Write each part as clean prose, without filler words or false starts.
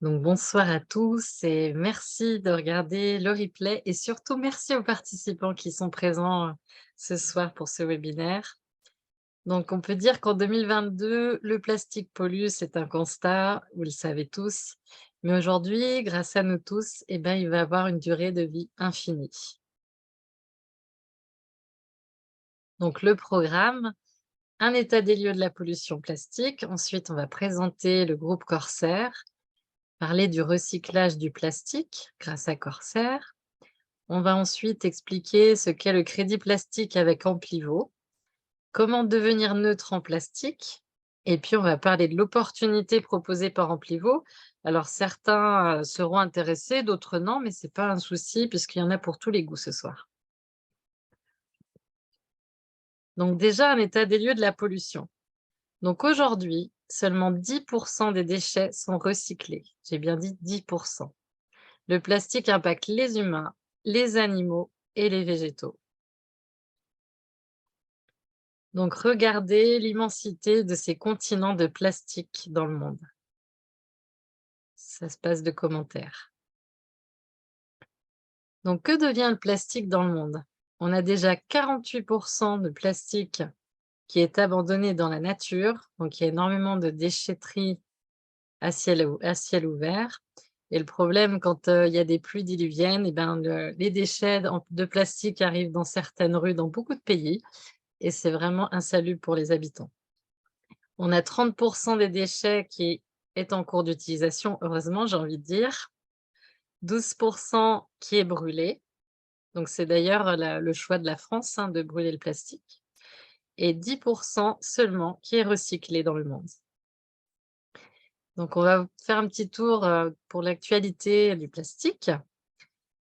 Donc bonsoir à tous et merci de regarder le replay et surtout merci aux participants qui sont présents, ce soir pour ce webinaire. Donc on peut dire qu'en 2022, le plastique pollue, c'est un constat, vous le savez tous. Mais aujourd'hui, grâce à nous tous, il va avoir une durée de vie infinie. Donc le programme, un état des lieux de la pollution plastique. Ensuite, on va présenter le groupe Corsair, parler du recyclage du plastique grâce à Corsair. On va ensuite expliquer ce qu'est le crédit plastique avec Amplivo, comment devenir neutre en plastique, et puis on va parler de l'opportunité proposée par Amplivo. Alors certains seront intéressés, d'autres non, mais c'est pas un souci puisqu'il y en a pour tous les goûts ce soir. Donc déjà, un état des lieux de la pollution. Donc aujourd'hui, seulement 10% des déchets sont recyclés. J'ai bien dit 10%. Le plastique impacte les humains, les animaux et les végétaux. Donc, regardez l'immensité de ces continents de plastique dans le monde. Ça se passe de commentaires. Donc, que devient le plastique dans le monde? On a déjà 48% de plastique qui est abandonné dans la nature. Donc, il y a énormément de déchetterie à ciel ouvert. Et le problème, quand il y a des pluies diluviennes, les déchets de plastique arrivent dans certaines rues dans beaucoup de pays. Et c'est vraiment insalubre pour les habitants. On a 30% des déchets qui est en cours d'utilisation, heureusement, j'ai envie de dire. 12% qui est brûlé. Donc, c'est d'ailleurs le choix de la France, hein, de brûler le plastique. Et 10% seulement qui est recyclé dans le monde. Donc, on va faire un petit tour pour l'actualité du plastique.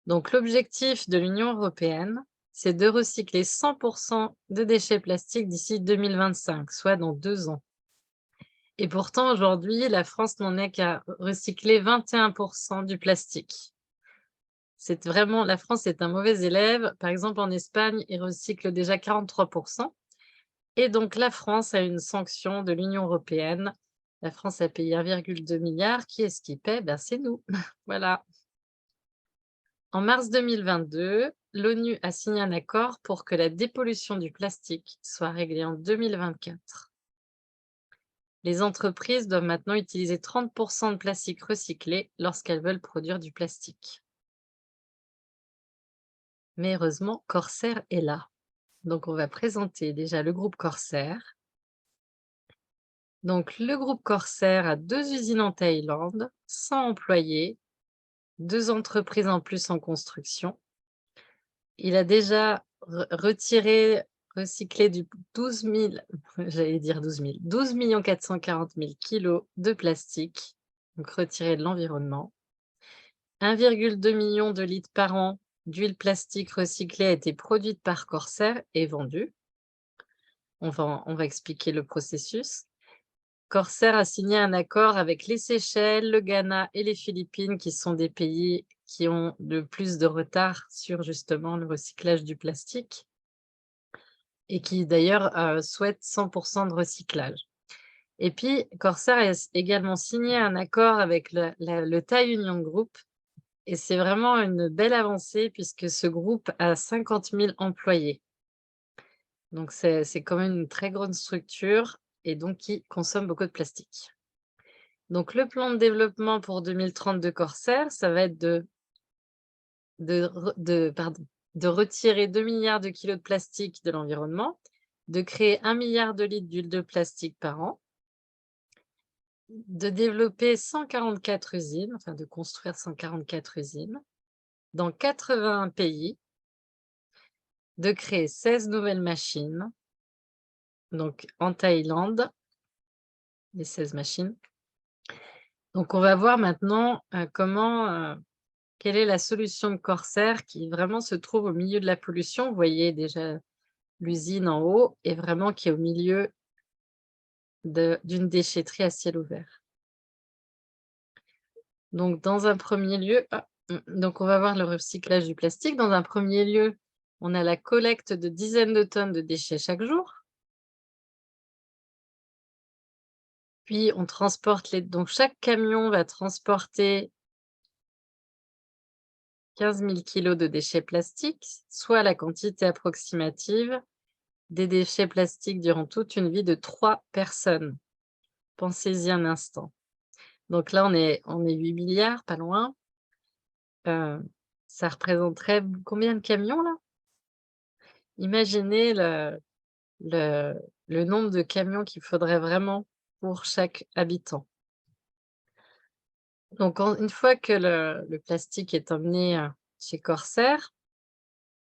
Donc, l'objectif de l'Union européenne, c'est de recycler 100% de déchets plastiques d'ici 2025, soit dans 2 ans. Et pourtant, aujourd'hui, la France n'en est qu'à recycler 21% du plastique. La France est un mauvais élève. Par exemple, en Espagne, ils recyclent déjà 43%. Et donc, la France a une sanction de l'Union européenne. La France a payé 1,2 milliard. Qui est-ce qui paie? C'est nous. Voilà. En mars 2022, l'ONU a signé un accord pour que la dépollution du plastique soit réglée en 2024. Les entreprises doivent maintenant utiliser 30% de plastique recyclé lorsqu'elles veulent produire du plastique. Mais heureusement, Corsair est là. Donc, on va présenter déjà le groupe Corsair. Donc, le groupe Corsair a 2 usines en Thaïlande, 100 employés, 2 entreprises en plus en construction. Il a déjà recyclé du 12 000, j'allais dire 12 000, 12 440 000 kilos de plastique, donc retiré de l'environnement. 1,2 million de litres par an d'huile plastique recyclée a été produite par Corsair et vendue. On va expliquer le processus. Corsair a signé un accord avec les Seychelles, le Ghana et les Philippines, qui sont des pays qui ont le plus de retard sur justement le recyclage du plastique et qui d'ailleurs souhaitent 100% de recyclage. Et puis, Corsair a également signé un accord avec le Thai Union Group. Et c'est vraiment une belle avancée puisque ce groupe a 50 000 employés. Donc, c'est quand même une très grande structure et donc qui consomme beaucoup de plastique. Donc, le plan de développement pour 2030 de Corsair, ça va être de retirer 2 milliards de kilos de plastique de l'environnement, de créer 1 milliard de litres d'huile de plastique par an, de développer 144 usines, enfin de construire 144 usines dans 80 pays, de créer 16 nouvelles machines, donc en Thaïlande, les 16 machines. Donc, on va voir maintenant quelle est la solution de Corsair qui vraiment se trouve au milieu de la pollution. Vous voyez déjà l'usine en haut et vraiment qui est au milieu d'une déchetterie à ciel ouvert. Donc, dans un premier lieu, donc on va voir le recyclage du plastique. Dans un premier lieu, on a la collecte de dizaines de tonnes de déchets chaque jour. Puis on transporte donc chaque camion va transporter 15 000 kg de déchets plastiques, soit la quantité approximative des déchets plastiques durant toute une vie de 3 personnes. Pensez-y un instant. Donc là, on est 8 milliards, pas loin. Ça représenterait combien de camions là? Imaginez le le nombre de camions qu'il faudrait vraiment pour chaque habitant. Donc une fois que le plastique est emmené, chez Corsair,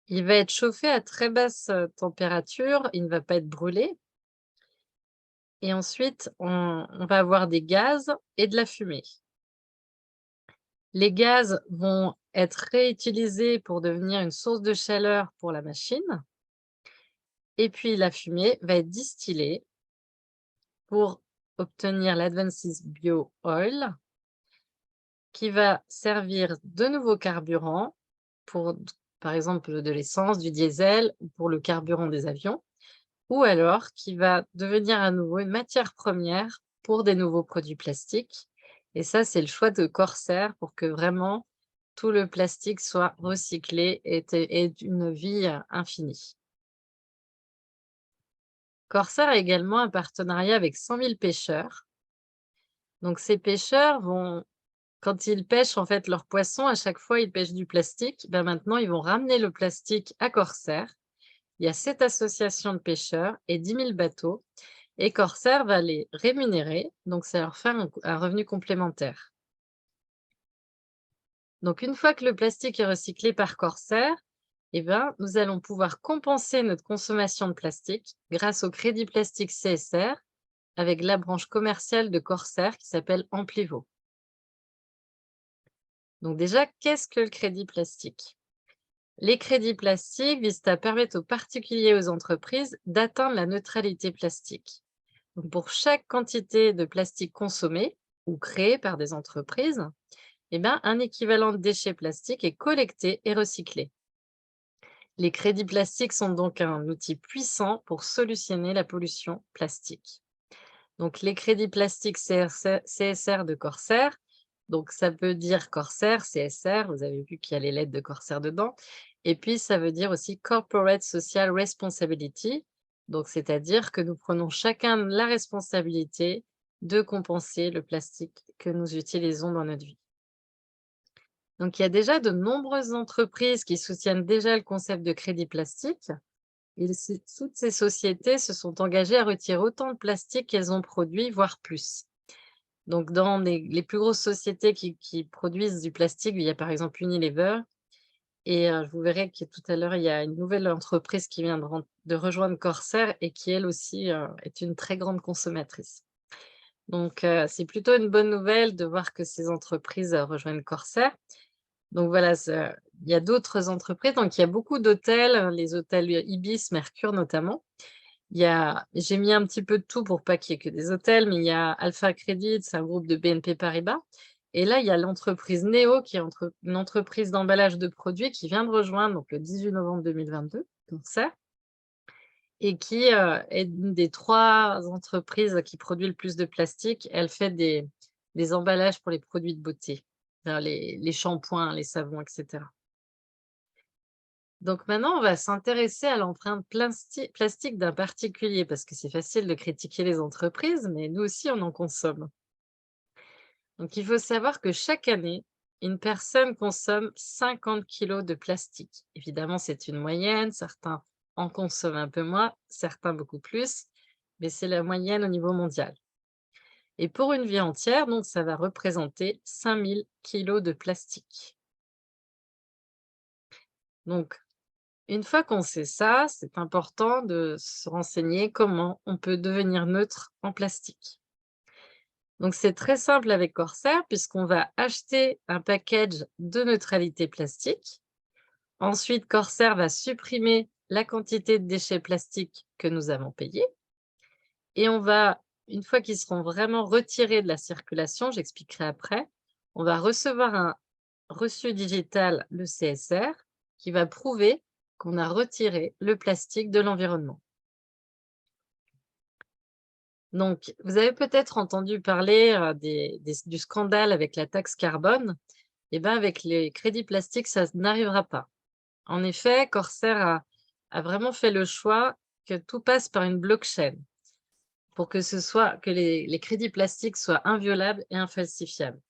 il va être chauffé à très basse, température, il ne va pas être brûlé et ensuite on va avoir des gaz et de la fumée. Les gaz vont être réutilisés pour devenir une source de chaleur pour la machine et puis la fumée va être distillée pour obtenir l'Advances Bio Oil qui va servir de nouveau carburant pour par exemple, de l'essence, du diesel ou pour le carburant des avions ou alors qui va devenir à nouveau une matière première pour des nouveaux produits plastiques et ça, c'est le choix de Corsair pour que vraiment tout le plastique soit recyclé et ait une vie, infinie. Corsair a également un partenariat avec 100 000 pêcheurs. Donc ces pêcheurs vont quand ils pêchent en fait leurs poissons, à chaque fois ils pêchent du plastique, ben maintenant ils vont ramener le plastique à Corsair. Il y a 7 associations de pêcheurs et 10 000 bateaux et Corsair va les rémunérer, donc ça leur fait un revenu complémentaire. Donc une fois que le plastique est recyclé par Corsair, eh ben, nous allons pouvoir compenser notre consommation de plastique grâce au crédit plastique CSR avec la branche commerciale de Corsair qui s'appelle Amplivo. Donc déjà, qu'est-ce que le crédit plastique? Les crédits plastiques visent à permettre aux particuliers et aux entreprises d'atteindre la neutralité plastique. Donc pour chaque quantité de plastique consommée ou créée par des entreprises, eh ben, un équivalent de déchets plastiques est collecté et recyclé. Les crédits plastiques sont donc un outil puissant pour solutionner la pollution plastique. Donc les crédits plastiques CSR de Corsair, donc ça veut dire Corsair, CSR, vous avez vu qu'il y a les lettres de Corsair dedans, et puis ça veut dire aussi Corporate Social Responsibility, donc c'est-à-dire que nous prenons chacun la responsabilité de compenser le plastique que nous utilisons dans notre vie. Donc il y a déjà de nombreuses entreprises qui soutiennent déjà le concept de crédit plastique. Et toutes ces sociétés se sont engagées à retirer autant de plastique qu'elles ont produit, voire plus. Donc, dans les plus grosses sociétés qui produisent du plastique, il y a par exemple Unilever. Et vous verrez que tout à l'heure, il y a une nouvelle entreprise qui vient de rejoindre Corsair et qui, elle aussi, est une très grande consommatrice. Donc, c'est plutôt une bonne nouvelle de voir que ces entreprises rejoignent Corsair. Donc voilà, il y a d'autres entreprises. Donc, il y a beaucoup d'hôtels, les hôtels Ibis, Mercure notamment. J'ai mis un petit peu de tout pour pas qu'il y ait que des hôtels, mais il y a Alpha Credit, c'est un groupe de BNP Paribas. Et là, il y a l'entreprise Neo, qui est une entreprise d'emballage de produits qui vient de rejoindre donc, le 18 novembre 2022, Corsair, et qui est une des 3 entreprises qui produit le plus de plastique. Elle fait des emballages pour les produits de beauté, les shampoings, les savons, etc. Donc maintenant, on va s'intéresser à l'empreinte plastique d'un particulier parce que c'est facile de critiquer les entreprises, mais nous aussi, on en consomme. Donc il faut savoir que chaque année, une personne consomme 50 kilos de plastique. Évidemment, c'est une moyenne, certains en consomment un peu moins, certains beaucoup plus, mais c'est la moyenne au niveau mondial. Et pour une vie entière, donc ça va représenter 5000 kilos de plastique. Donc une fois qu'on sait ça, c'est important de se renseigner comment on peut devenir neutre en plastique. Donc c'est très simple avec Corsair puisqu'on va acheter un package de neutralité plastique. Ensuite, Corsair va supprimer la quantité de déchets plastiques que nous avons payés et on va, une fois qu'ils seront vraiment retirés de la circulation, j'expliquerai après, on va recevoir un reçu digital, le CSR, qui va prouver qu'on a retiré le plastique de l'environnement. Donc, vous avez peut-être entendu parler du scandale avec la taxe carbone. Eh bien, avec les crédits plastiques, ça n'arrivera pas. En effet, Corsair a vraiment fait le choix que tout passe par une blockchain pour que les crédits plastiques soient inviolables et infalsifiables.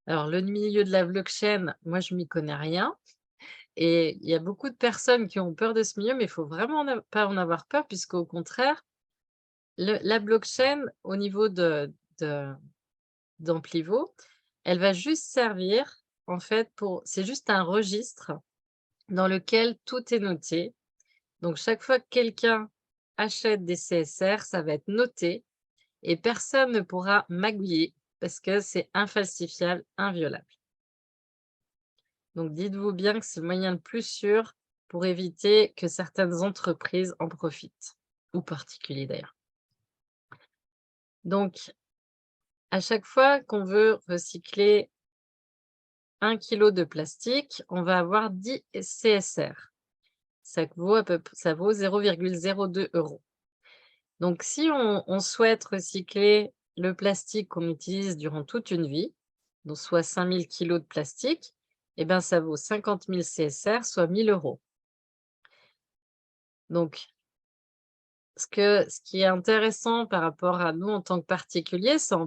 Alors, le milieu de la blockchain, moi, je m'y connais rien. Et il y a beaucoup de personnes qui ont peur de ce milieu, mais il faut vraiment pas en avoir peur, puisqu'au contraire, la blockchain, au niveau de d'Amplivo, elle va juste servir, en fait, c'est juste un registre dans lequel tout est noté. Donc, chaque fois que quelqu'un achète des CSR, ça va être noté et personne ne pourra magouiller parce que c'est infalsifiable, inviolable. Donc, dites-vous bien que c'est le moyen le plus sûr pour éviter que certaines entreprises en profitent, ou particuliers d'ailleurs. Donc, à chaque fois qu'on veut recycler 1 kilo de plastique, on va avoir 10 CSR. Ça vaut 0,02 €. Donc, si on souhaite recycler le plastique qu'on utilise durant toute une vie, donc soit 5000 kilos de plastique, eh ben, ça vaut 50 000 CSR, soit 1 000 €. Donc, ce qui est intéressant par rapport à nous en tant que particuliers, c'est en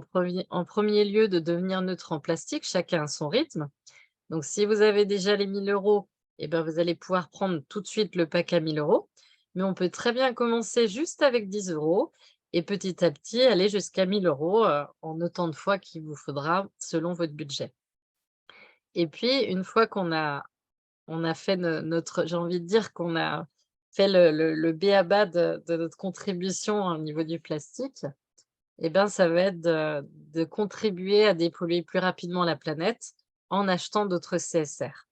premier lieu de devenir neutre en plastique, chacun à son rythme. Donc, si vous avez déjà les 1 000 €, eh ben, vous allez pouvoir prendre tout de suite le pack à 1 000 €. Mais on peut très bien commencer juste avec 10 € et petit à petit aller jusqu'à 1 000 € en autant de fois qu'il vous faudra selon votre budget. Et puis, une fois on a fait notre, j'ai envie de dire qu'on a fait le b.a.-ba de notre contribution au niveau du plastique, eh ben, ça va être de contribuer à dépolluer plus rapidement la planète en achetant d'autres CSR.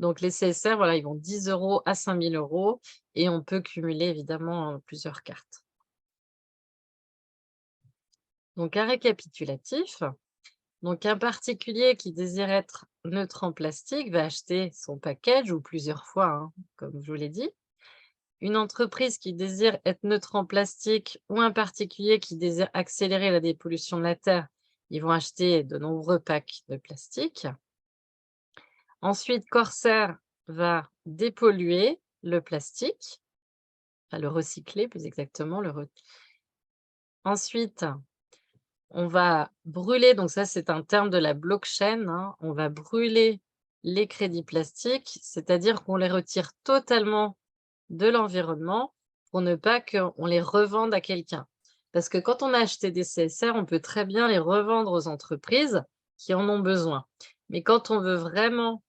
Donc les CSR, voilà, ils vont 10 € à 5 000 € et on peut cumuler évidemment plusieurs cartes. Donc un récapitulatif. Donc un particulier qui désire être neutre en plastique va acheter son package ou plusieurs fois, hein, comme je vous l'ai dit. Une entreprise qui désire être neutre en plastique ou un particulier qui désire accélérer la dépollution de la Terre, ils vont acheter de nombreux packs de plastique. Ensuite, Corsair va dépolluer le plastique, enfin le recycler plus exactement. Ensuite, on va brûler, donc ça c'est un terme de la blockchain, hein, on va brûler les crédits plastiques, c'est-à-dire qu'on les retire totalement de l'environnement pour ne pas qu'on les revende à quelqu'un. Parce que quand on a acheté des CSR, on peut très bien les revendre aux entreprises qui en ont besoin. Mais quand on veut vraiment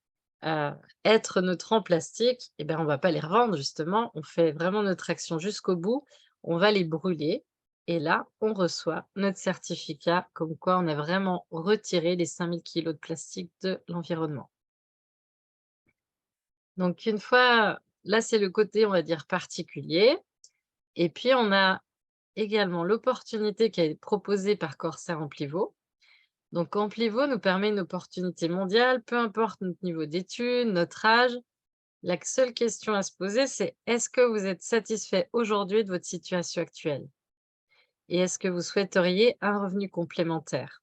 euh, être neutre en plastique, eh ben, on ne va pas les revendre justement, on fait vraiment notre action jusqu'au bout, on va les brûler et là, on reçoit notre certificat comme quoi on a vraiment retiré les 5000 kilos de plastique de l'environnement. Donc une fois, là c'est le côté, on va dire, particulier. Et puis on a également l'opportunité qui est proposée par Corsair Amplivo. Donc Amplivo nous permet une opportunité mondiale, peu importe notre niveau d'études, notre âge. La seule question à se poser, c'est est-ce que vous êtes satisfait aujourd'hui de votre situation actuelle? Et est-ce que vous souhaiteriez un revenu complémentaire?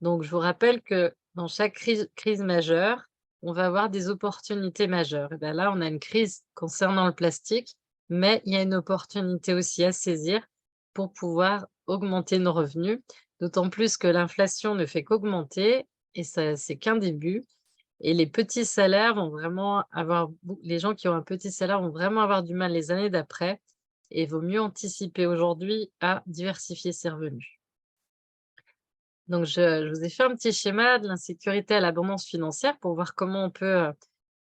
Donc je vous rappelle que dans chaque crise majeure, on va avoir des opportunités majeures. Et bien là, on a une crise concernant le plastique, mais il y a une opportunité aussi à saisir pour pouvoir augmenter nos revenus, d'autant plus que l'inflation ne fait qu'augmenter et ça, c'est qu'un début. Et les petits salaires vont vraiment avoir, les gens qui ont un petit salaire vont vraiment avoir du mal les années d'après et il vaut mieux anticiper aujourd'hui à diversifier ses revenus. Donc je vous ai fait un petit schéma de l'insécurité à l'abondance financière pour voir comment on peut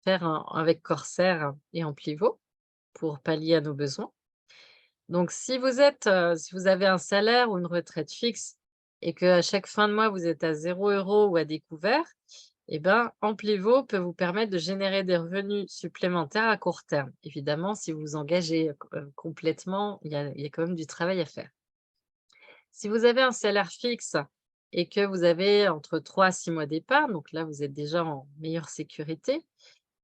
faire avec Corsair et Amplivo pour pallier à nos besoins. Donc si vous avez un salaire ou une retraite fixe et qu'à chaque fin de mois, vous êtes à 0 € ou à découvert, eh ben, Amplivo peut vous permettre de générer des revenus supplémentaires à court terme. Évidemment, si vous vous engagez complètement, il y a quand même du travail à faire. Si vous avez un salaire fixe et que vous avez entre 3 à 6 mois d'épargne, donc là, vous êtes déjà en meilleure sécurité,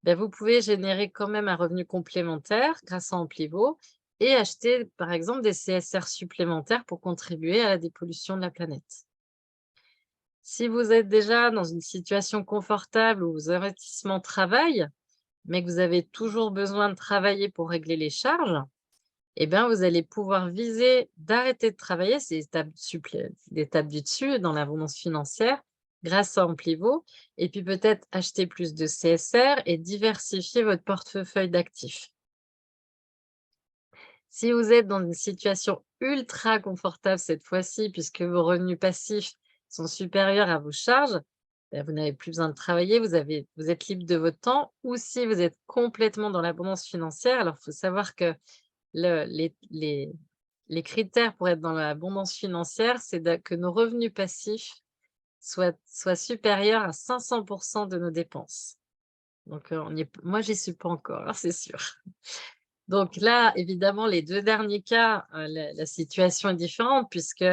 ben vous pouvez générer quand même un revenu complémentaire grâce à Amplivo et acheter, par exemple, des CSR supplémentaires pour contribuer à la dépollution de la planète. Si vous êtes déjà dans une situation confortable où vos investissements travaillent, mais que vous avez toujours besoin de travailler pour régler les charges, eh bien, vous allez pouvoir viser d'arrêter de travailler, c'est l'étape du dessus dans l'abondance financière, grâce à Amplivo, et puis peut-être acheter plus de CSR et diversifier votre portefeuille d'actifs. Si vous êtes dans une situation ultra confortable cette fois-ci, puisque vos revenus passifs sont supérieurs à vos charges, ben, vous n'avez plus besoin de travailler, vous êtes libre de votre temps, ou si vous êtes complètement dans l'abondance financière, alors il faut savoir que le les critères pour être dans l'abondance financière, c'est que nos revenus passifs soient supérieurs à 500 de nos dépenses. Donc, moi, j'y suis pas encore, hein, c'est sûr. Donc là, évidemment, les 2 derniers cas, la situation est différente puisque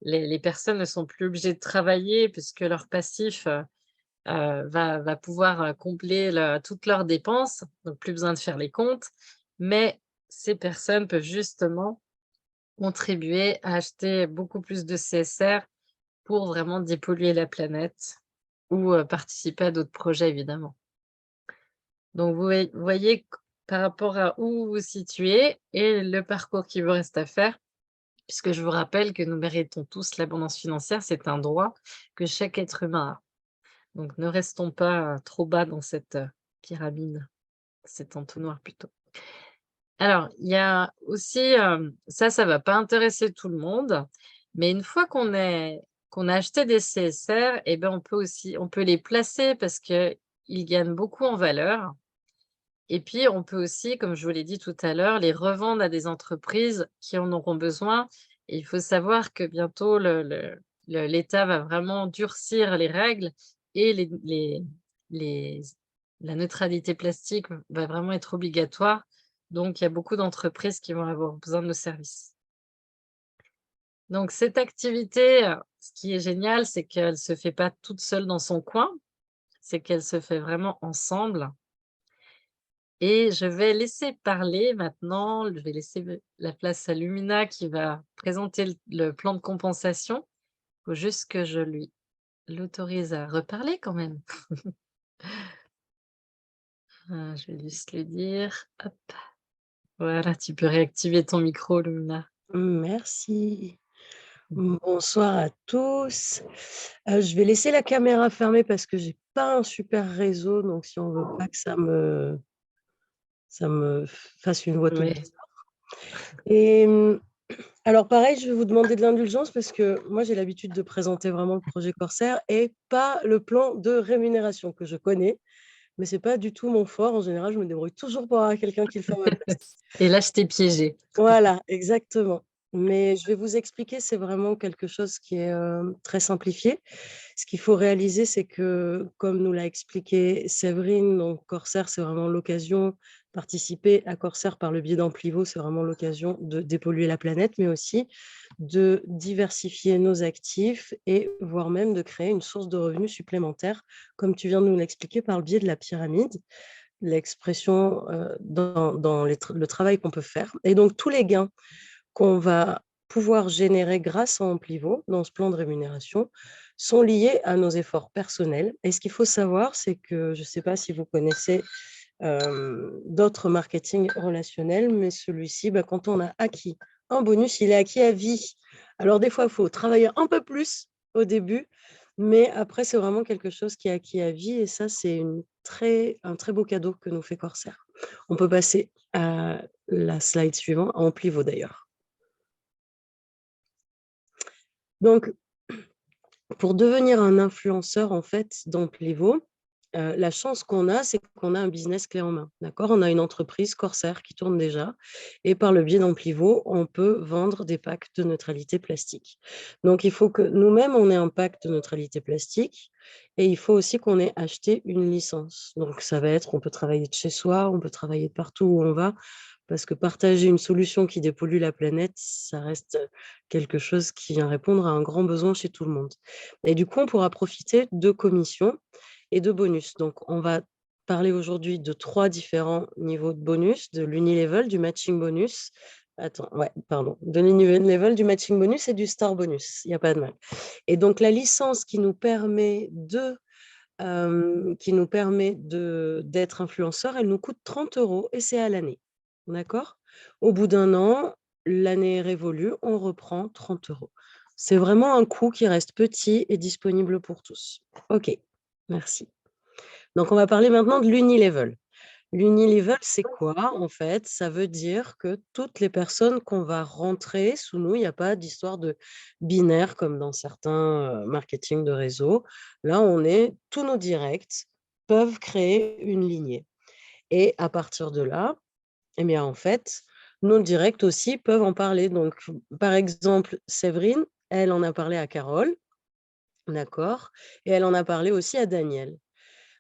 les personnes ne sont plus obligées de travailler puisque leur passif, va pouvoir, combler toutes leurs dépenses, donc plus besoin de faire les comptes. Mais ces personnes peuvent justement contribuer à acheter beaucoup plus de CSR pour vraiment dépolluer la planète ou, participer à d'autres projets évidemment. Donc vous voyez par rapport à où vous vous situez et le parcours qu'il vous reste à faire, puisque je vous rappelle que nous méritons tous l'abondance financière, c'est un droit que chaque être humain a. Donc ne restons pas, trop bas dans cette, pyramide, cet entonnoir plutôt. Alors, il y a aussi, ça va pas intéresser tout le monde, mais une fois qu'on a acheté des CSR et ben, on peut les placer parce qu'ils gagnent beaucoup en valeur et puis on peut aussi, comme je vous l'ai dit tout à l'heure, les revendre à des entreprises qui en auront besoin et il faut savoir que bientôt l'État va vraiment durcir les règles et les la neutralité plastique va vraiment être obligatoire. Donc, il y a beaucoup d'entreprises qui vont avoir besoin de nos services. Donc, cette activité, ce qui est génial, c'est qu'elle ne se fait pas toute seule dans son coin, c'est qu'elle se fait vraiment ensemble. Et je vais laisser parler maintenant, je vais laisser la place à Lumina qui va présenter le plan de compensation. Il faut juste que je lui l'autorise à reparler quand même. Je vais juste lui dire, hop, voilà, tu peux réactiver ton micro, Lumina. Merci. Bonsoir à tous. Je vais laisser la caméra fermée parce que j'ai pas un super réseau, donc si on veut pas que ça me fasse une voix toute Oui. bizarre et alors pareil, je vais vous demander de l'indulgence parce que moi, j'ai l'habitude de présenter vraiment le projet Corsair et pas le plan de rémunération que je connais, mais c'est pas du tout mon fort. En général, je me débrouille toujours pour avoir quelqu'un qui le fait à ma place. Et là, je t'ai piégé. Voilà, exactement. Mais je vais vous expliquer, c'est vraiment quelque chose qui est, très simplifié. Ce qu'il faut réaliser, c'est que, comme nous l'a expliqué Séverine, donc Corsair, c'est vraiment l'occasion participer à Corsair par le biais d'Amplivo, c'est vraiment l'occasion de dépolluer la planète, mais aussi de diversifier nos actifs et voire même de créer une source de revenus supplémentaire, comme tu viens de nous l'expliquer par le biais de la pyramide, l'expression, dans le travail qu'on peut faire et donc tous les gains qu'on va pouvoir générer grâce à Amplivo dans ce plan de rémunération sont liés à nos efforts personnels. Et ce qu'il faut savoir, c'est que je ne sais pas si vous connaissez d'autres marketing relationnels, mais celui-ci, bah, quand on a acquis un bonus, il est acquis à vie. Alors des fois, il faut travailler un peu plus au début, mais après, c'est vraiment quelque chose qui est acquis à vie. Et ça, c'est un très beau cadeau que nous fait Corsair. On peut passer à la slide suivante, à Amplivo d'ailleurs. Donc, pour devenir un influenceur, en fait, d'Amplivo, la chance qu'on a, c'est qu'on a un business clé en main, d'accord? On a une entreprise Corsair qui tourne déjà et par le biais d'Amplivo, on peut vendre des packs de neutralité plastique. Donc, il faut que nous-mêmes, on ait un pack de neutralité plastique et il faut aussi qu'on ait acheté une licence. Donc, ça va être, on peut travailler de chez soi, on peut travailler de partout où on va, parce que partager une solution qui dépollue la planète, ça reste quelque chose qui vient répondre à un grand besoin chez tout le monde. Et du coup, on pourra profiter de commissions et de bonus. Donc, on va parler aujourd'hui de 3 différents niveaux de bonus, de l'unilevel, du matching bonus, Attends, ouais, pardon. De l'Unilevel, du matching bonus et du star bonus. Il n'y a pas de mal. Et donc, la licence d'être influenceur, elle nous coûte 30 € et c'est à l'année. D'accord? Au bout d'un an, l'année est révolue, on reprend 30 €. C'est vraiment un coût qui reste petit et disponible pour tous. OK, merci. Donc, on va parler maintenant de l'Unilevel. L'Unilevel, c'est quoi en fait? Ça veut dire que toutes les personnes qu'on va rentrer sous nous, il y a pas d'histoire de binaire comme dans certains, marketing de réseau. Là, on est tous nos directs peuvent créer une lignée et à partir de là, eh bien, en fait, nos directs aussi peuvent en parler. Donc, par exemple, Séverine, elle en a parlé à Carole, d'accord? Et elle en a parlé aussi à Daniel.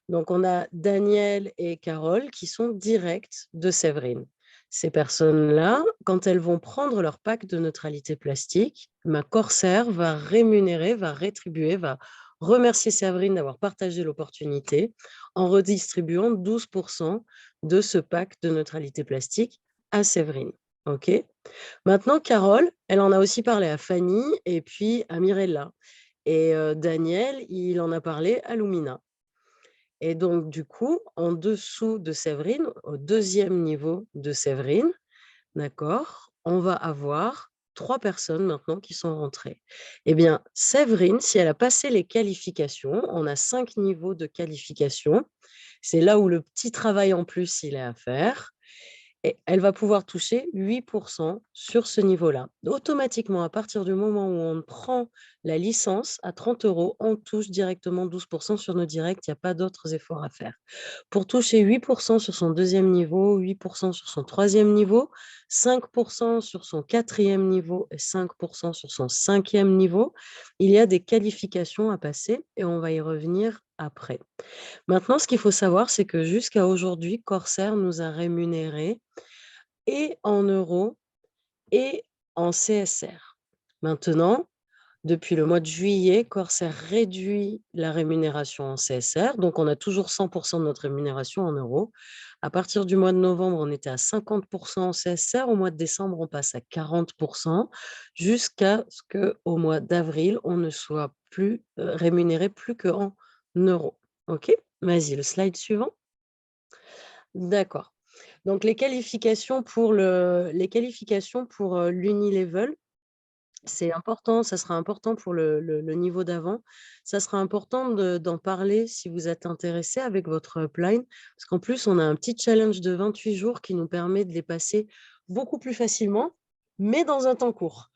Donc, on a Daniel et Carole qui sont directs de Séverine. Ces personnes-là, quand elles vont prendre leur pack de neutralité plastique, ma Corsair va rémunérer, va rétribuer, va remercier Séverine d'avoir partagé l'opportunité en redistribuant 12% de ce pack de neutralité plastique à Séverine. OK? Maintenant, Carole, elle en a aussi parlé à Fanny et puis à Mirella. Et Daniel, il en a parlé à Lumina. Et donc, du coup, en dessous de Séverine, au deuxième niveau de Séverine, d'accord, on va avoir 3 personnes maintenant qui sont rentrées. Eh bien, Séverine, si elle a passé les qualifications, on a 5 niveaux de qualification. C'est là où le petit travail en plus, il est à faire. Et elle va pouvoir toucher 8% sur ce niveau-là. Automatiquement, à partir du moment où on prend la licence à 30 €, on touche directement 12% sur nos directs. Il n'y a pas d'autres efforts à faire. Pour toucher 8% sur son deuxième niveau, 8% sur son troisième niveau, 5% sur son quatrième niveau et 5% sur son cinquième niveau, il y a des qualifications à passer et on va y revenir après. Maintenant, ce qu'il faut savoir, c'est que jusqu'à aujourd'hui, Corsair nous a rémunérés et en euros et en CSR. Maintenant, depuis le mois de juillet, Corsair réduit la rémunération en CSR, donc on a toujours 100% de notre rémunération en euros. À partir du mois de novembre, on était à 50% en CSR. Au mois de décembre, on passe à 40%, jusqu'à ce qu'au mois d'avril, on ne soit plus rémunéré plus qu'en euros. OK? Vas-y, le slide suivant. D'accord. Donc les qualifications pour l'Unilevel, c'est important, ça sera important pour le niveau d'avant. Ça sera important d'en parler si vous êtes intéressé avec votre upline, parce qu'en plus, on a un petit challenge de 28 jours qui nous permet de les passer beaucoup plus facilement, mais dans un temps court.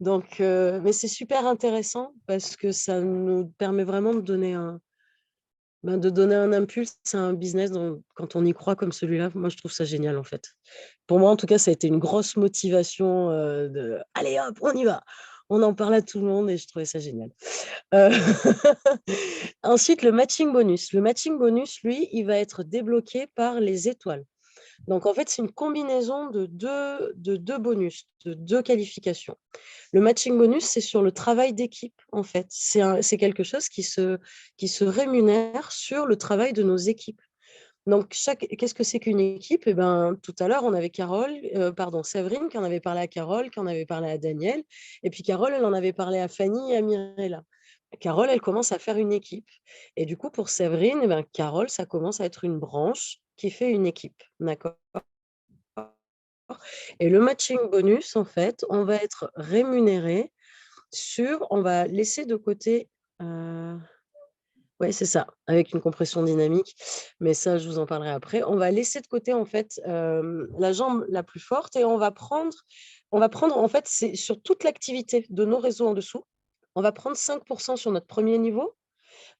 Donc, mais c'est super intéressant parce que ça nous permet vraiment de donner un impulse à un business quand on y croit comme celui-là. Moi, je trouve ça génial, en fait. Pour moi, en tout cas, ça a été une grosse motivation de allez hop, on y va. On en parle à tout le monde et je trouvais ça génial. Euh, Ensuite, le matching bonus. Le matching bonus, lui, il va être débloqué par les étoiles. Donc, en fait, c'est une combinaison de deux bonus, de deux qualifications. Le matching bonus, c'est sur le travail d'équipe, en fait. C'est quelque chose qui se rémunère sur le travail de nos équipes. Donc, qu'est-ce que c'est qu'une équipe? Eh ben, tout à l'heure, on avait Séverine qui en avait parlé à Carole, qui en avait parlé à Daniel. Et puis Carole, elle en avait parlé à Fanny et à Mirella. Carole, elle commence à faire une équipe. Et du coup, pour Séverine, eh ben, Carole, ça commence à être une branche qui fait une équipe. D'accord? Et le matching bonus, en fait, on va être rémunéré on va laisser de côté, ouais, c'est ça, avec une compression dynamique, mais ça, je vous en parlerai après. On va laisser de côté, en fait, la jambe la plus forte et on va prendre, en fait, c'est sur toute l'activité de nos réseaux en dessous, on va prendre 5% sur notre premier niveau.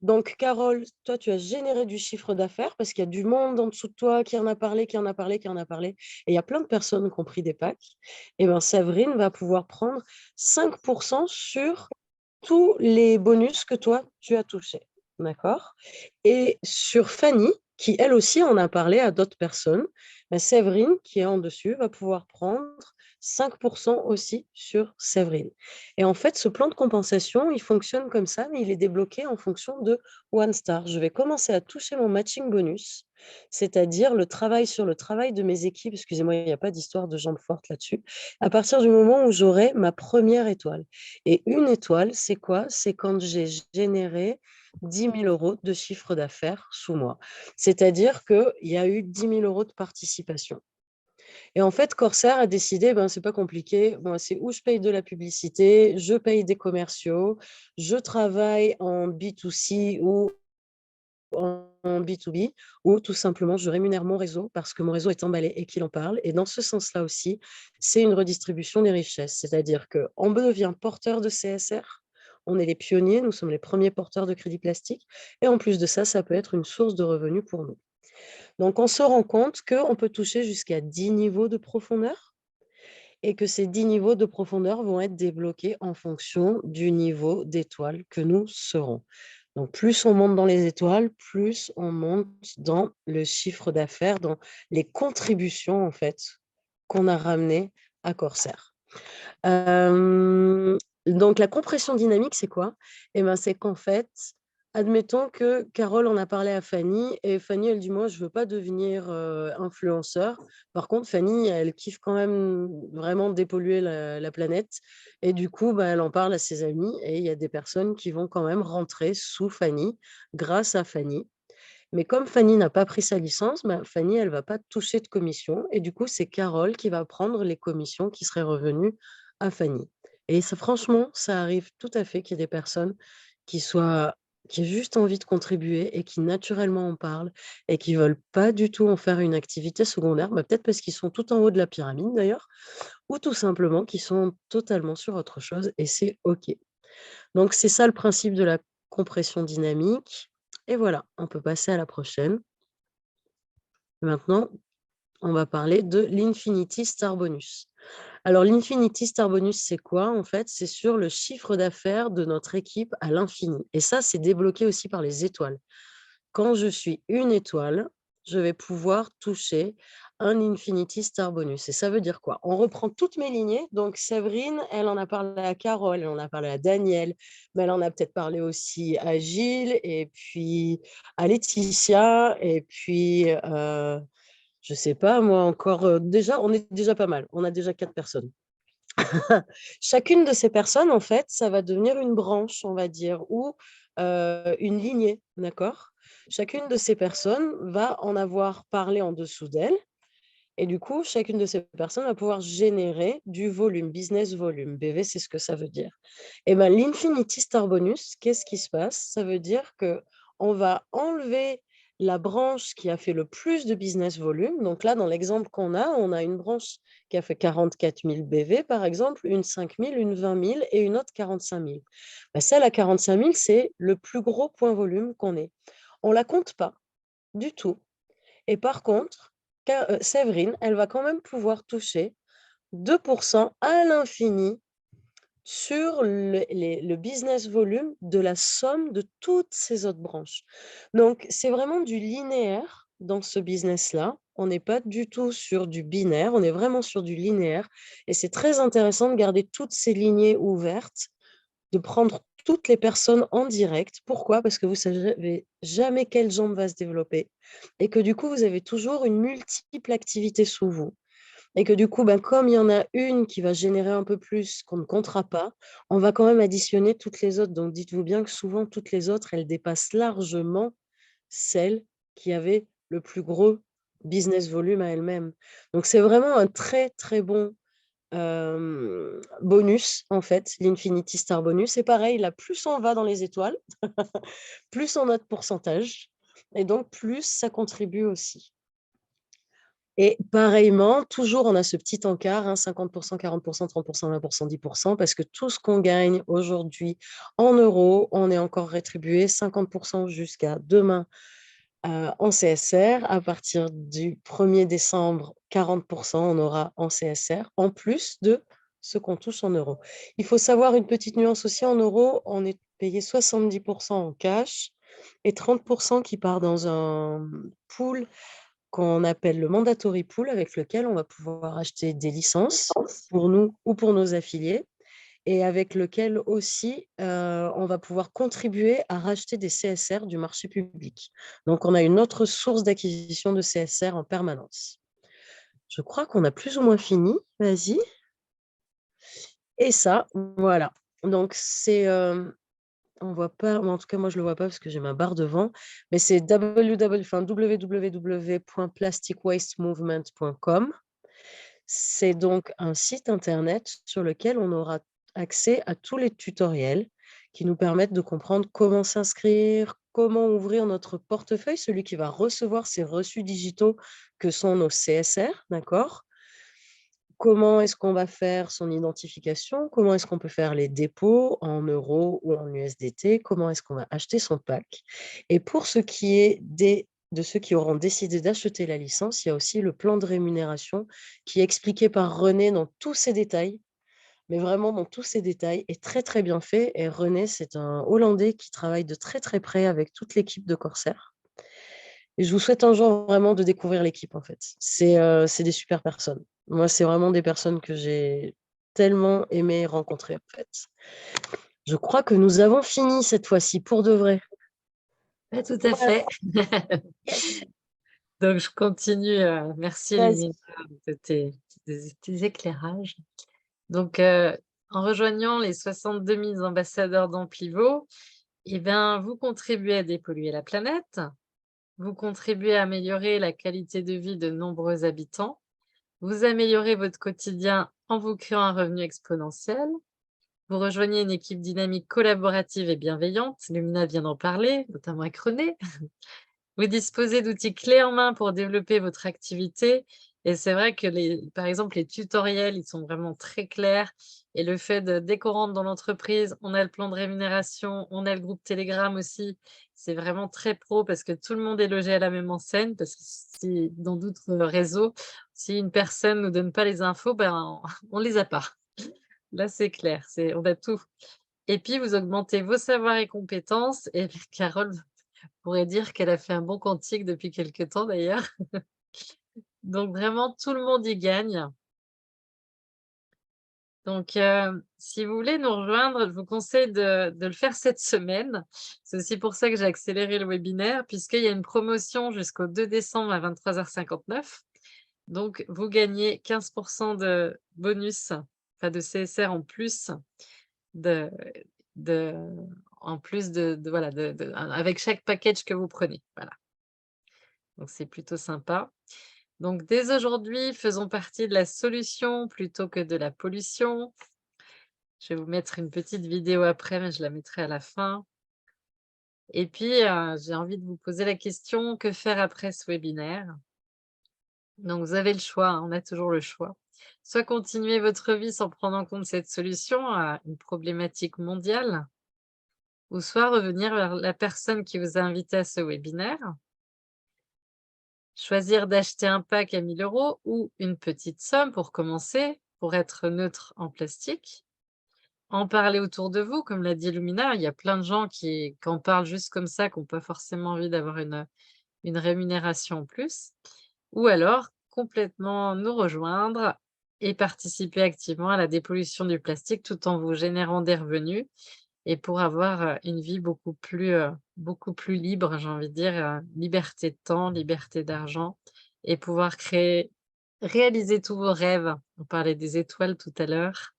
Donc, Carole, toi, tu as généré du chiffre d'affaires parce qu'il y a du monde en dessous de toi qui en a parlé, qui en a parlé, qui en a parlé. Et il y a plein de personnes qui ont pris des packs. Et bien, Séverine va pouvoir prendre 5% sur tous les bonus que toi, tu as touchés. D'accord? Et sur Fanny, qui elle aussi en a parlé à d'autres personnes, ben, Séverine, qui est en dessus, va pouvoir prendre 5% aussi sur Séverine. Et en fait, ce plan de compensation, il fonctionne comme ça, mais il est débloqué en fonction de One Star. Je vais commencer à toucher mon matching bonus, c'est-à-dire le travail sur le travail de mes équipes. Excusez-moi, il n'y a pas d'histoire de jambes fortes là-dessus. À partir du moment où j'aurai ma première étoile. Et une étoile, c'est quoi? C'est quand j'ai généré 10 000 euros de chiffre d'affaires sous moi. C'est-à-dire qu'il y a eu 10 000 euros de participation. Et en fait, Corsair a décidé, ben, c'est pas compliqué, moi, c'est où je paye de la publicité, je paye des commerciaux, je travaille en B2C ou en B2B, ou tout simplement, je rémunère mon réseau parce que mon réseau est emballé et qu'il en parle. Et dans ce sens-là aussi, c'est une redistribution des richesses. C'est-à-dire qu'on devient porteur de CSR, on est les pionniers, nous sommes les premiers porteurs de crédit plastique. Et en plus de ça, ça peut être une source de revenus pour nous. Donc, on se rend compte qu'on peut toucher jusqu'à 10 niveaux de profondeur et que ces 10 niveaux de profondeur vont être débloqués en fonction du niveau d'étoile que nous serons. Donc, plus on monte dans les étoiles, plus on monte dans le chiffre d'affaires, dans les contributions, en fait, qu'on a ramenées à Corsair. Donc, la compression dynamique, c'est quoi? Eh ben, c'est qu'en fait, admettons que Carole en a parlé à Fanny et Fanny, elle dit, moi, je veux pas devenir influenceur. Par contre, Fanny, elle kiffe quand même vraiment dépolluer la planète. Et du coup, bah, elle en parle à ses amis et il y a des personnes qui vont quand même rentrer sous Fanny grâce à Fanny. Mais comme Fanny n'a pas pris sa licence, bah, Fanny, elle va pas toucher de commission. Et du coup, c'est Carole qui va prendre les commissions qui seraient revenues à Fanny. Et ça, franchement, ça arrive tout à fait qu'il y ait des personnes qui soient, qui aient juste envie de contribuer et qui naturellement en parlent et qui veulent pas du tout en faire une activité secondaire. Bah, peut-être parce qu'ils sont tout en haut de la pyramide d'ailleurs, ou tout simplement qu'ils sont totalement sur autre chose et c'est OK. Donc, c'est ça le principe de la compression dynamique. Et voilà, on peut passer à la prochaine. Maintenant, on va parler de l'Infinity Star Bonus. Alors, l'Infinity Star Bonus, c'est quoi? En fait, c'est sur le chiffre d'affaires de notre équipe à l'infini. Et ça, c'est débloqué aussi par les étoiles. Quand je suis une étoile, je vais pouvoir toucher un Infinity Star Bonus. Et ça veut dire quoi? On reprend toutes mes lignées. Donc, Séverine, elle en a parlé à Carole, elle en a parlé à Daniel, mais elle en a peut-être parlé aussi à Gilles, et puis à Laetitia, et puis, je sais pas, moi encore, déjà, on est déjà pas mal. On a déjà 4 personnes. Chacune de ces personnes, en fait, ça va devenir une branche, on va dire, ou une lignée, d'accord? Chacune de ces personnes va en avoir parlé en dessous d'elle. Et du coup, chacune de ces personnes va pouvoir générer du volume, business volume. BV, c'est ce que ça veut dire. Et bien, l'Infinity Star Bonus, qu'est-ce qui se passe? Ça veut dire que on va enlever la branche qui a fait le plus de business volume. Donc là, dans l'exemple qu'on a, on a une branche qui a fait 44 000 BV, par exemple, une 5 000, une 20 000 et une autre 45 000. Ben, celle à 45 000, c'est le plus gros point volume qu'on ait. On ne la compte pas du tout. Et par contre, Séverine, elle va quand même pouvoir toucher 2% à l'infini sur le business volume de la somme de toutes ces autres branches. Donc, c'est vraiment du linéaire dans ce business-là. On n'est pas du tout sur du binaire, on est vraiment sur du linéaire. Et c'est très intéressant de garder toutes ces lignées ouvertes, de prendre toutes les personnes en direct. Pourquoi? Parce que vous ne savez jamais quelle jambe va se développer et que du coup, vous avez toujours une multiple activité sous vous. Et que du coup, ben, comme il y en a une qui va générer un peu plus qu'on ne comptera pas, on va quand même additionner toutes les autres. Donc, dites-vous bien que souvent, toutes les autres, elles dépassent largement celles qui avaient le plus gros business volume à elles-mêmes. Donc, c'est vraiment un très, très bon bonus, en fait, l'Infinity Star Bonus. Et pareil, là, plus on va dans les étoiles, plus on a de pourcentage. Et donc, plus ça contribue aussi. Et pareillement, toujours, on a ce petit encart, hein, 50%, 40%, 30%, 20%, 10%, parce que tout ce qu'on gagne aujourd'hui en euros, on est encore rétribué 50% jusqu'à demain en CSR. À partir du 1er décembre, 40% on aura en CSR, en plus de ce qu'on touche en euros. Il faut savoir une petite nuance aussi, en euros, on est payé 70% en cash et 30% qui part dans un pool qu'on appelle le mandatory pool avec lequel on va pouvoir acheter des licences pour nous ou pour nos affiliés et avec lequel aussi, on va pouvoir contribuer à racheter des CSR du marché public. Donc on a une autre source d'acquisition de CSR en permanence. Je crois qu'on a plus ou moins fini. Vas-y. Et ça, voilà. Donc c'est, on voit pas, ou en tout cas moi je le vois pas parce que j'ai ma barre devant, mais c'est www.plasticwastemovement.com. C'est donc un site internet sur lequel on aura accès à tous les tutoriels qui nous permettent de comprendre comment s'inscrire, comment ouvrir notre portefeuille, celui qui va recevoir ces reçus digitaux que sont nos CSR, d'accord? Comment est-ce qu'on va faire son identification? Comment est-ce qu'on peut faire les dépôts en euros ou en USDT? Comment est-ce qu'on va acheter son pack? Et pour ce qui est de ceux qui auront décidé d'acheter la licence, il y a aussi le plan de rémunération qui est expliqué par René dans tous ses détails, mais vraiment dans tous ses détails, est très, très bien fait. Et René, c'est un Hollandais qui travaille de très, très près avec toute l'équipe de Corsair. Et je vous souhaite un jour vraiment de découvrir l'équipe, en fait. C'est des super personnes. Moi, c'est vraiment des personnes que j'ai tellement aimé rencontrer, en fait. Je crois que nous avons fini cette fois-ci, pour de vrai. Ouais, tout à Voilà. fait. Donc je continue, merci Vas-y. Lumina de tes éclairages. Donc, en rejoignant les 62 000 ambassadeurs d'Amplivo, eh bien, vous contribuez à dépolluer la planète, vous contribuez à améliorer la qualité de vie de nombreux habitants, vous améliorez votre quotidien en vous créant un revenu exponentiel, vous rejoignez une équipe dynamique, collaborative et bienveillante, Lumina vient d'en parler, notamment avec René. Vous disposez d'outils clés en main pour développer votre activité et c'est vrai que par exemple, les tutoriels, ils sont vraiment très clairs et le fait de dès qu'on rentre dans l'entreprise, on a le plan de rémunération, on a le groupe Telegram aussi. C'est vraiment très pro parce que tout le monde est logé à la même enseigne parce que si dans d'autres réseaux, si une personne nous donne pas les infos, ben, on les a pas. Là, c'est clair, on a tout et puis vous augmentez vos savoirs et compétences et Carole pourrait dire qu'elle a fait un bon quantique depuis quelque temps d'ailleurs. Donc vraiment tout le monde y gagne. Donc si vous voulez nous rejoindre, je vous conseille de le faire cette semaine. C'est aussi pour ça que j'ai accéléré le webinaire puisqu'il y a une promotion jusqu'au 2 décembre à 23h59. Donc vous gagnez 15 de bonus, enfin de CSR en plus de de en plus de voilà avec chaque package que vous prenez. Voilà, donc c'est plutôt sympa. Donc dès aujourd'hui, faisons partie de la solution plutôt que de la pollution. Je vais vous mettre une petite vidéo après, mais je la mettrai à la fin. Et puis, j'ai envie de vous poser la question, que faire après ce webinaire? Donc vous avez le choix, hein, on a toujours le choix. Soit continuer votre vie sans prendre en compte cette solution à une problématique mondiale, ou soit revenir vers la personne qui vous a invité à ce webinaire, choisir d'acheter un pack à 1 000 € ou une petite somme pour commencer, pour être neutre en plastique. En parler autour de vous, comme l'a dit Lumina, il y a plein de gens qui en parlent juste comme ça, qui ont pas forcément envie d'avoir une rémunération en plus. Ou alors complètement nous rejoindre et participer activement à la dépollution du plastique tout en vous générant des revenus et pour avoir, une vie beaucoup plus libre, j'ai envie de dire, liberté de temps, liberté d'argent et pouvoir réaliser tous vos rêves. On parlait des étoiles tout à l'heure,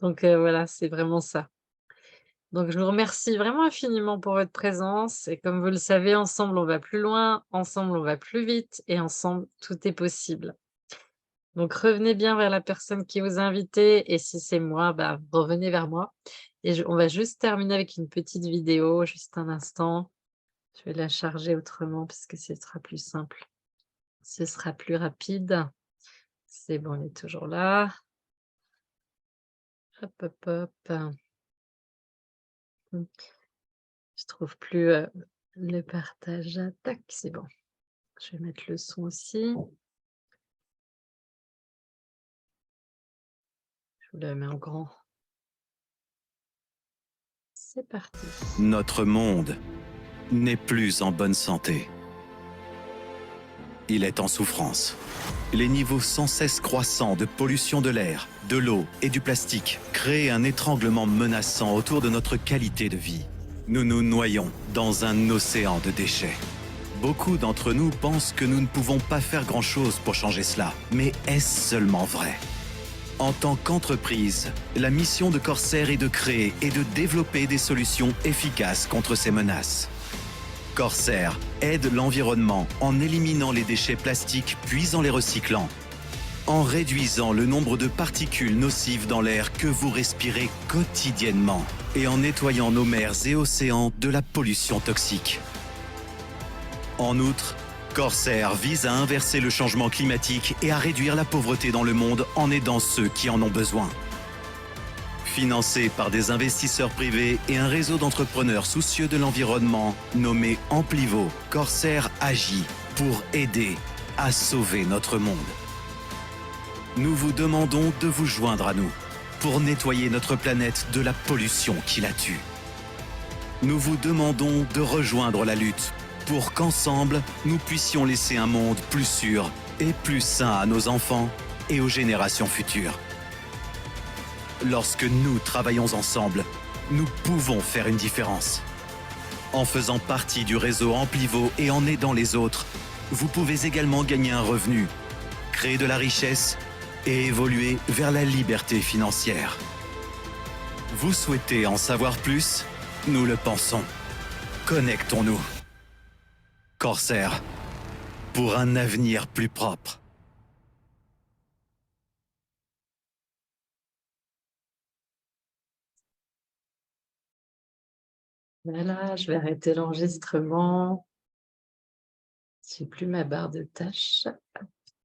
donc voilà, c'est vraiment ça. Donc je vous remercie vraiment infiniment pour votre présence et comme vous le savez, ensemble on va plus loin, ensemble on va plus vite et ensemble tout est possible. Donc revenez bien vers la personne qui vous a invité et si c'est moi, bah, revenez vers moi et on va juste terminer avec une petite vidéo, juste un instant. Je vais la charger autrement parce que ce sera plus simple. Ce sera plus rapide. C'est bon, elle est toujours là. Hop, hop, hop. Je trouve plus, le partage. Tac, c'est bon. Je vais mettre le son aussi. Je vous le mets en grand. C'est parti. Notre monde n'est plus en bonne santé. il est en souffrance. Les niveaux sans cesse croissants de pollution de l'air, de l'eau et du plastique créent un étranglement menaçant autour de notre qualité de vie. Nous nous noyons dans un océan de déchets. Beaucoup d'entre nous pensent que nous ne pouvons pas faire grand-chose pour changer cela. Mais est-ce seulement vrai? En tant qu'entreprise, la mission de Corsair est de créer et de développer des solutions efficaces contre ces menaces. Corsair aide l'environnement en éliminant les déchets plastiques puis en les recyclant, en réduisant le nombre de particules nocives dans l'air que vous respirez quotidiennement et en nettoyant nos mers et océans de la pollution toxique. En outre, Corsair vise à inverser le changement climatique et à réduire la pauvreté dans le monde en aidant ceux qui en ont besoin. Financé par des investisseurs privés et un réseau d'entrepreneurs soucieux de l'environnement nommé Amplivo, Corsair agit pour aider à sauver notre monde. Nous vous demandons de vous joindre à nous pour nettoyer notre planète de la pollution qui la tue. Nous vous demandons de rejoindre la lutte pour qu'ensemble, nous puissions laisser un monde plus sûr et plus sain à nos enfants et aux générations futures. Lorsque nous travaillons ensemble, nous pouvons faire une différence. En faisant partie du réseau Amplivo et en aidant les autres, vous pouvez également gagner un revenu, créer de la richesse et évoluer vers la liberté financière. Vous souhaitez en savoir plus? Nous le pensons. Connectons-nous. Corsair, pour un avenir plus propre. Voilà, je vais arrêter l'enregistrement. J'ai plus ma barre de tâches.